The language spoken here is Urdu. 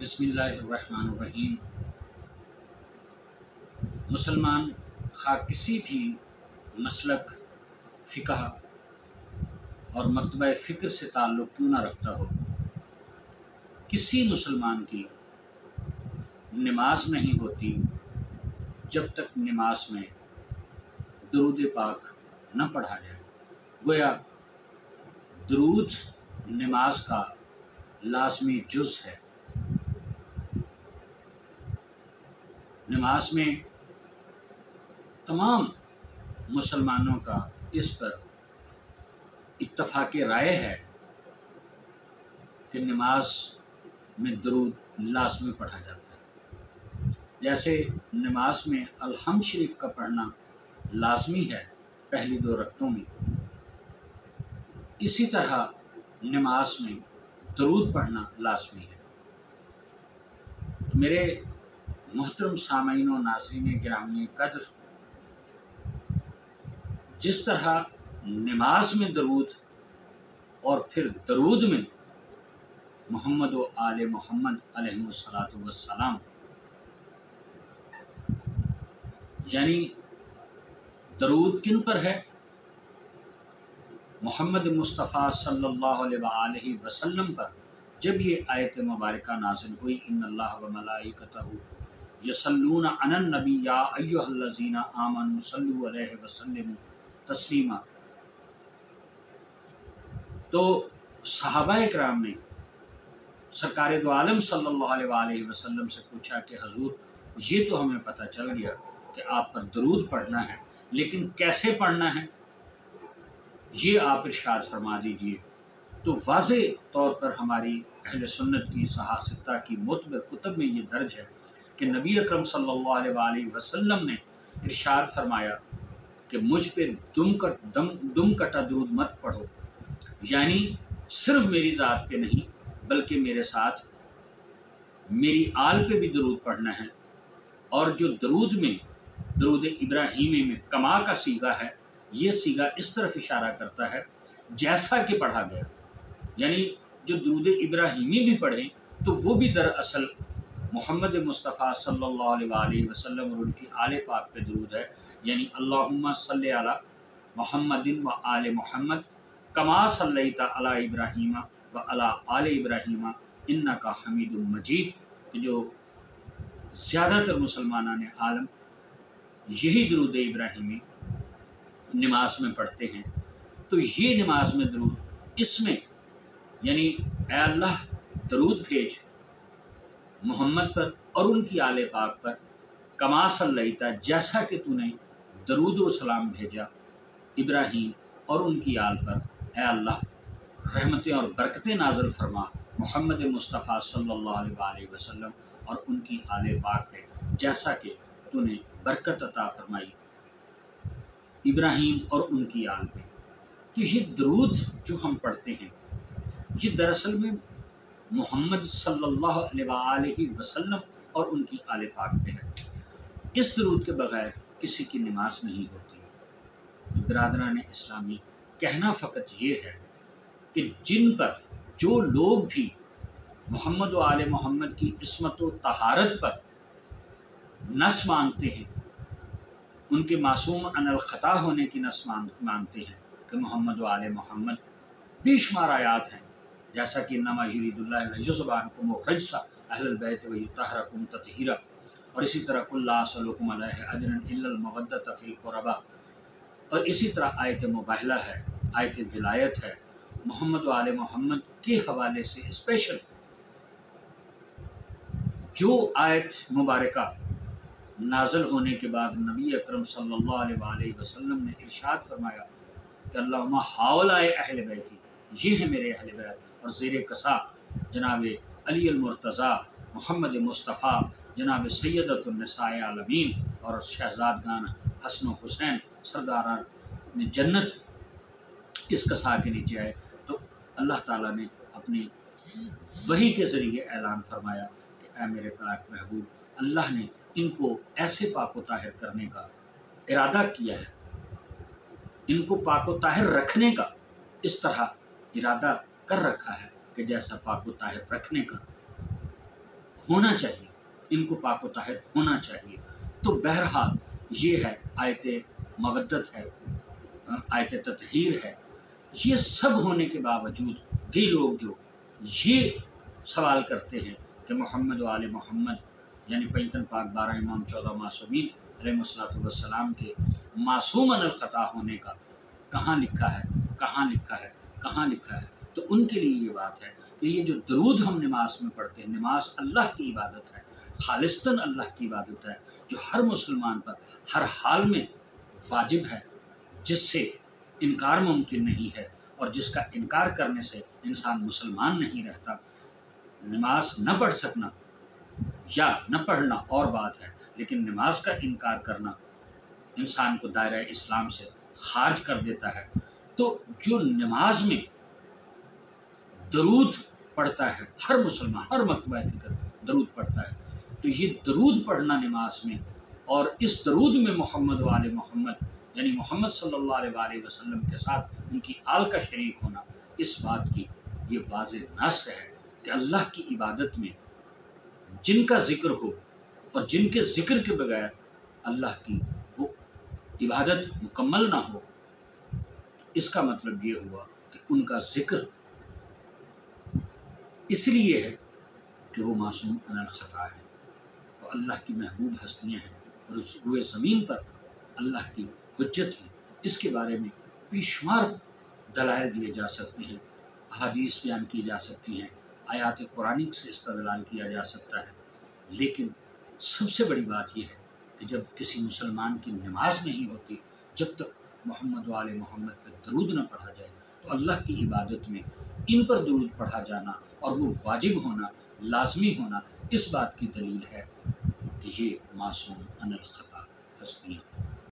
بسم اللہ الرحمن الرحیم۔ مسلمان خواہ کسی بھی مسلک، فقہ اور مکتبہ فکر سے تعلق کیوں نہ رکھتا ہو، کسی مسلمان کی نماز نہیں ہوتی جب تک نماز میں درود پاک نہ پڑھا جائے۔ گویا درود نماز کا لازمی جز ہے۔ نماز میں تمام مسلمانوں کا اس پر اتفاق رائے ہے کہ نماز میں درود لازمی پڑھا جاتا ہے۔ جیسے نماز میں الحمد شریف کا پڑھنا لازمی ہے پہلی 2 رکعتوں میں، اسی طرح نماز میں درود پڑھنا لازمی ہے۔ میرے محترم سامعین و ناظرین گرامی قدر، جس طرح نماز میں درود اور پھر درود میں محمد و آل محمد علیہ السلام، یعنی درود کن پر ہے؟ محمد مصطفیٰ صلی اللہ علیہ وآلہ وسلم پر۔ جب یہ آیت مبارکہ نازل ہوئی، ان اللہ و ملائکتہ یصلون علی النبی یا ایھا الذین آمنوا صلوا علیہ وسلموا تسلیما، تو صحابہ اکرام نے سرکار دو عالم صلی اللہ علیہ وآلہ وسلم سے پوچھا کہ حضور، یہ تو ہمیں پتہ چل گیا کہ آپ پر درود پڑھنا ہے، لیکن کیسے پڑھنا ہے یہ آپ ارشاد فرما دیجئے۔ تو واضح طور پر ہماری اہل سنت کی صحاح کی معتبر کتب میں یہ درج ہے کہ نبی اکرم صلی اللہ علیہ وآلہ وسلم نے ارشاد فرمایا کہ مجھ پہ دم کٹا درود مت پڑھو، یعنی صرف میری ذات پہ نہیں بلکہ میرے ساتھ میری آل پہ بھی درود پڑھنا ہے۔ اور جو درود میں درود ابراہیمی میں کما کا صیغہ ہے، یہ صیغہ اس طرف اشارہ کرتا ہے جیسا کہ پڑھا گیا، یعنی جو درود ابراہیمی بھی پڑھیں تو وہ بھی دراصل محمد مصطفیٰ صلی اللہ علیہ وآلہ وسلم اور ان کی آل پاک پہ درود ہے، یعنی اللہم صلی علی محمد و آل محمد کما صلیت علی ابراہیم و علی آل ابراہیم انک حمید مجید، کہ جو زیادہ تر مسلمانان عالم یہی درود ابراہیمی نماز میں پڑھتے ہیں۔ تو یہ نماز میں درود، اس میں یعنی اے اللہ درود بھیج محمد پر اور ان کی آل پاک پر، کما صلیتا جیسا کہ تو نے درود و سلام بھیجا ابراہیم اور ان کی آل پر، اے اللہ رحمتیں اور برکتیں نازل فرما محمد مصطفیٰ صلی اللہ علیہ وآلہ وسلم اور ان کی آل پاک پہ، جیسا کہ تو نے برکت عطا فرمائی ابراہیم اور ان کی آل پہ۔ تو یہ درود جو ہم پڑھتے ہیں یہ دراصل میں محمد صلی اللہ علیہ وآلہ وسلم اور ان کی آل پاک پہ ہے۔ اس درود کے بغیر کسی کی نماز نہیں ہوتی۔ برادران اسلامی، کہنا فقط یہ ہے کہ جن پر جو لوگ بھی محمد و آل محمد کی عصمت و طہارت پر نص مانتے ہیں، ان کے معصوم عن الخطا ہونے کی نص مانتے ہیں کہ محمد و آل محمد بے شمار آیات ہیں، جیسا کہ انما یرید اللہ لیذھب عنکم الرجس اہل البیت ویطہرکم تطہیرا، اور اسی طرح قل لا اسألکم علیہ اجرا الا المودۃ فی القربى، اور اسی طرح آیت مباہلہ ہے، آیت ولایت ہے۔ محمد و آل محمد کے حوالے سے اسپیشل جو آیت مبارکہ نازل ہونے کے بعد نبی اکرم صلی اللہ علیہ وآلہ وسلم نے ارشاد فرمایا کہ اللہم ہؤلاء اہل بیتی، یہ ہیں میرے اہل بیت، اور زیر قصا جناب علی المرتضیٰ محمد مصطفیٰ جناب سیدۃ النساء عالمین اور شہزادگان حسن و حسین سرداران جنت اس قصا کے نیچے آئے۔ تو اللہ تعالیٰ نے اپنی وحی کے ذریعے اعلان فرمایا کہ اے میرے پاک محبوب، اللہ نے ان کو ایسے پاک و طاہر کرنے کا ارادہ کیا ہے، ان کو پاک و طاہر رکھنے کا اس طرح ارادہ کر رکھا ہے کہ جیسا پاک و طاہر رکھنے کا ہونا چاہیے، ان کو پاک و طاہر ہونا چاہیے۔ تو بہرحال یہ ہے، آیت مودت ہے، آیت تطہیر ہے۔ یہ سب ہونے کے باوجود بھی لوگ جو یہ سوال کرتے ہیں کہ محمد و آل محمد یعنی پنجتن پاک 12 امام 14 معصومین علیہ السلام کے معصوم عن الخطا ہونے کا کہاں لکھا ہے، کہاں لکھا ہے، کہاں لکھا ہے؟ تو ان کے لیے یہ بات ہے کہ یہ جو درود ہم نماز میں پڑھتے ہیں، نماز اللہ کی عبادت ہے، خالصتاً اللہ کی عبادت ہے، جو ہر مسلمان پر ہر حال میں واجب ہے، جس سے انکار ممکن نہیں ہے، اور جس کا انکار کرنے سے انسان مسلمان نہیں رہتا۔ نماز نہ پڑھ سکنا یا نہ پڑھنا اور بات ہے، لیکن نماز کا انکار کرنا انسان کو دائرہ اسلام سے خارج کر دیتا ہے۔ تو جو نماز میں درود پڑھتا ہے، ہر مسلمان ہر مرتبہ فکر درود پڑھتا ہے، تو یہ درود پڑھنا نماز میں، اور اس درود میں محمد و آل محمد یعنی محمد صلی اللہ علیہ وآلہ وسلم کے ساتھ ان کی آل کا شریک ہونا، اس بات کی یہ واضح نص ہے کہ اللہ کی عبادت میں جن کا ذکر ہو اور جن کے ذکر کے بغیر اللہ کی وہ عبادت مکمل نہ ہو، اس کا مطلب یہ ہوا کہ ان کا ذکر اس لیے ہے کہ وہ معصوم عن الخطا ہے، وہ اللہ کی محبوب ہستیاں ہیں، اور روئے زمین پر اللہ کی حجت ہے۔ اس کے بارے میں بے شمار دلائل دیے جا سکتے ہیں، احادیث بیان کی جا سکتی ہیں، آیات قرآنی سے استدلال کیا جا سکتا ہے، لیکن سب سے بڑی بات یہ ہے کہ جب کسی مسلمان کی نماز نہیں ہوتی، جب تک محمد و آل محمد پہ درود نہ پڑھا جائے، تو اللہ کی عبادت میں ان پر درود پڑھا جانا اور وہ واجب ہونا، لازمی ہونا، اس بات کی دلیل ہے کہ یہ معصوم عن الخطا ہستیاں ہیں۔